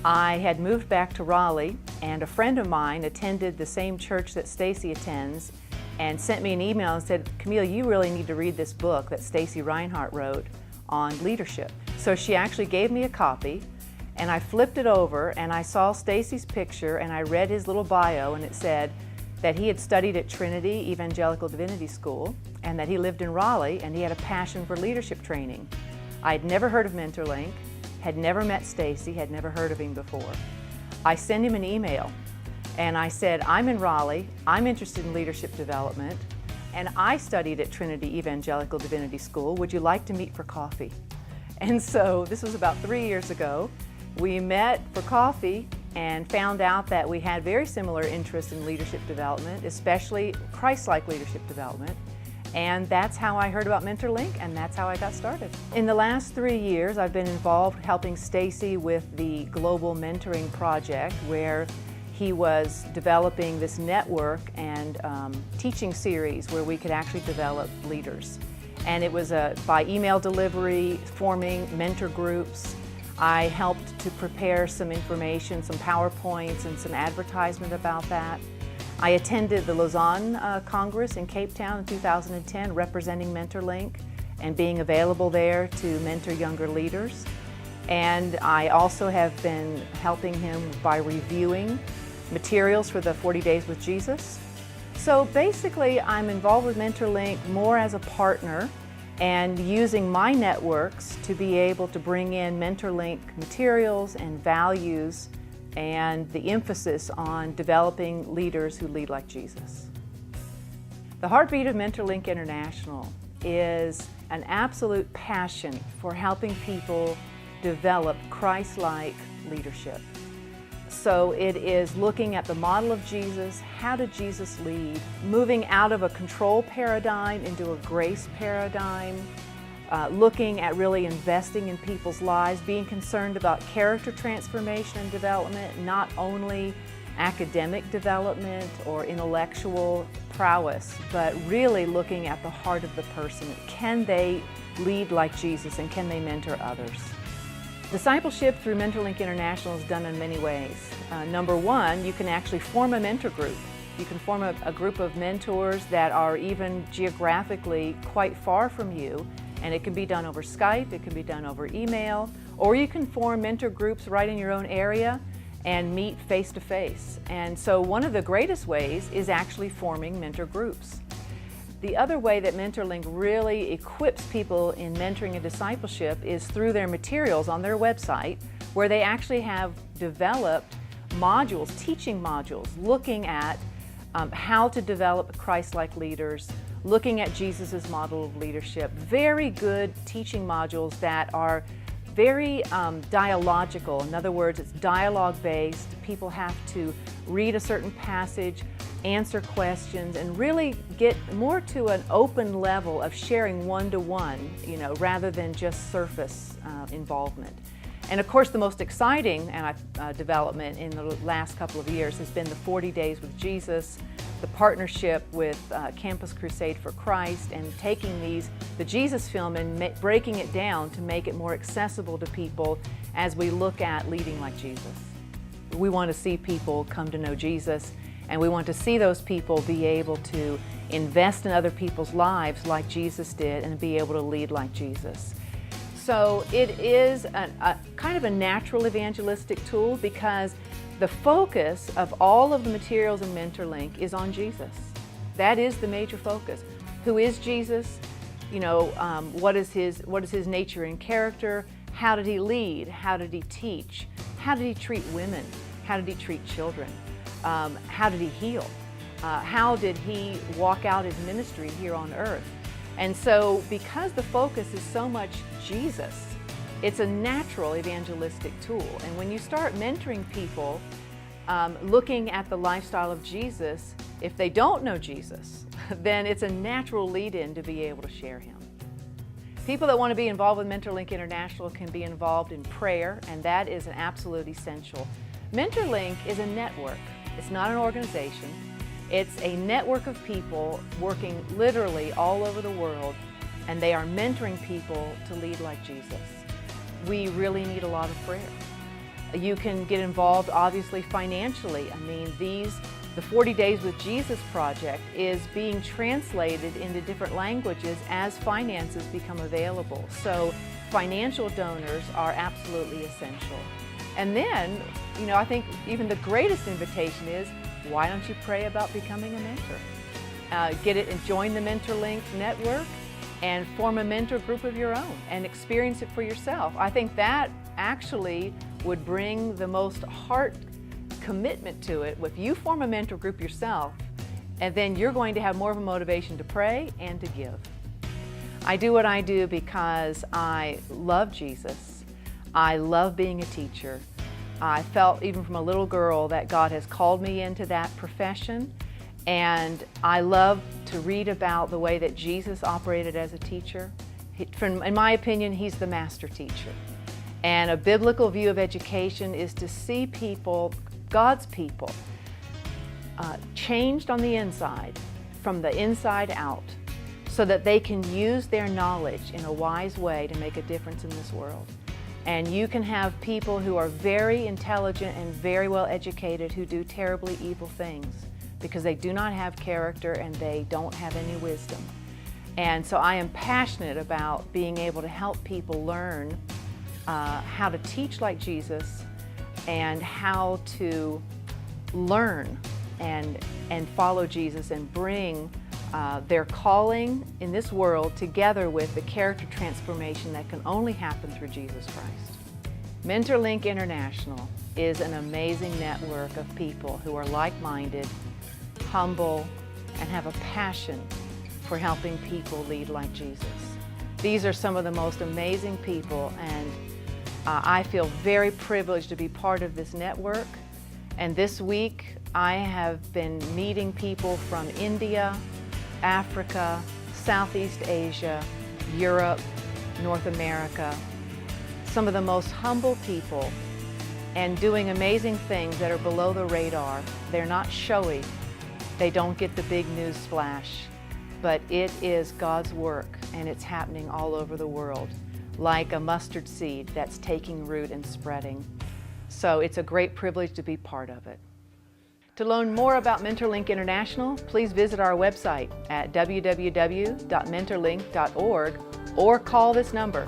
I had moved back to Raleigh, and a friend of mine attended the same church that Stacy attends and sent me an email and said, "Camille, you really need to read this book that Stacy Reinhardt wrote on leadership." So she actually gave me a copy, and I flipped it over and I saw Stacy's picture and I read his little bio, and it said that he had studied at Trinity Evangelical Divinity School and that he lived in Raleigh and he had a passion for leadership training. I had never heard of MentorLink, had never met Stacy, had never heard of him before. I sent him an email and I said, "I'm in Raleigh, I'm interested in leadership development, and I studied at Trinity Evangelical Divinity School. Would you like to meet for coffee?" And so this was about 3 years ago. We met for coffee and found out that we had very similar interests in leadership development, especially Christ-like leadership development. And that's how I heard about MentorLink, and that's how I got started. In the last 3 years, I've been involved helping Stacy with the Global Mentoring Project, where he was developing this network and teaching series where we could actually develop leaders. And it was by email delivery, forming mentor groups. I helped to prepare some information, some PowerPoints and some advertisement about that. I attended the Lausanne Congress in Cape Town in 2010, representing MentorLink and being available there to mentor younger leaders. And I also have been helping him by reviewing materials for the 40 Days with Jesus. So basically, I'm involved with MentorLink more as a partner and using my networks to be able to bring in MentorLink materials and values and the emphasis on developing leaders who lead like Jesus. The heartbeat of MentorLink International is an absolute passion for helping people develop Christ-like leadership. So it is looking at the model of Jesus, how did Jesus lead, moving out of a control paradigm into a grace paradigm, looking at really investing in people's lives, being concerned about character transformation and development, not only academic development or intellectual prowess, but really looking at the heart of the person. Can they lead like Jesus and can they mentor others? Discipleship through MentorLink International is done in many ways. Number one, you can actually form a mentor group. You can form a group of mentors that are even geographically quite far from you, and it can be done over Skype, it can be done over email, or you can form mentor groups right in your own area and meet face to face. And so one of the greatest ways is actually forming mentor groups. The other way that MentorLink really equips people in mentoring and discipleship is through their materials on their website, where they actually have developed modules, teaching modules, looking at how to develop Christ-like leaders, looking at Jesus' model of leadership. Very good teaching modules that are very dialogical. In other words, it's dialogue-based. People have to read a certain passage, answer questions, and really get more to an open level of sharing one-to-one, rather than just surface involvement. And of course, the most exciting development in the last couple of years has been the 40 Days with Jesus, the partnership with Campus Crusade for Christ, and taking the Jesus film and breaking it down to make it more accessible to people as we look at leading like Jesus. We want to see people come to know Jesus, and we want to see those people be able to invest in other people's lives like Jesus did and be able to lead like Jesus. So it is a kind of a natural evangelistic tool because the focus of all of the materials in MentorLink is on Jesus. That is the major focus. Who is Jesus? What is his nature and character? How did he lead? How did he teach? How did he treat women? How did he treat children? How did he heal? How did he walk out his ministry here on earth? And so because the focus is so much Jesus, it's a natural evangelistic tool. And when you start mentoring people, looking at the lifestyle of Jesus, if they don't know Jesus, then it's a natural lead-in to be able to share him. People that want to be involved with MentorLink International can be involved in prayer, and that is an absolute essential. MentorLink is a network. It's not an organization. It's a network of people working literally all over the world, and they are mentoring people to lead like Jesus. We really need a lot of prayer. You can get involved, obviously, financially. I mean, the 40 Days with Jesus project is being translated into different languages as finances become available. So financial donors are absolutely essential. And then, I think even the greatest invitation is, why don't you pray about becoming a mentor? Get it and join the MentorLink network and form a mentor group of your own and experience it for yourself. I think that actually would bring the most heart commitment to it. If you form a mentor group yourself, and then you're going to have more of a motivation to pray and to give. I do what I do because I love Jesus. I love being a teacher. I felt even from a little girl that God has called me into that profession, and I love to read about the way that Jesus operated as a teacher. In my opinion, he's the master teacher. And a biblical view of education is to see people, God's people, changed on the inside, from the inside out, so that they can use their knowledge in a wise way to make a difference in this world. And you can have people who are very intelligent and very well educated who do terribly evil things because they do not have character and they don't have any wisdom. And so I am passionate about being able to help people learn how to teach like Jesus and how to learn and follow Jesus and bring their calling in this world together with the character transformation that can only happen through Jesus Christ. MentorLink International is an amazing network of people who are like-minded, humble, and have a passion for helping people lead like Jesus. These are some of the most amazing people, and I feel very privileged to be part of this network. And this week I have been meeting people from India, Africa, Southeast Asia, Europe, North America, some of the most humble people, and doing amazing things that are below the radar. They're not showy. They don't get the big news flash, but it is God's work, and it's happening all over the world, like a mustard seed that's taking root and spreading. So it's a great privilege to be part of it. To learn more about MentorLink International, please visit our website at www.mentorlink.org or call this number,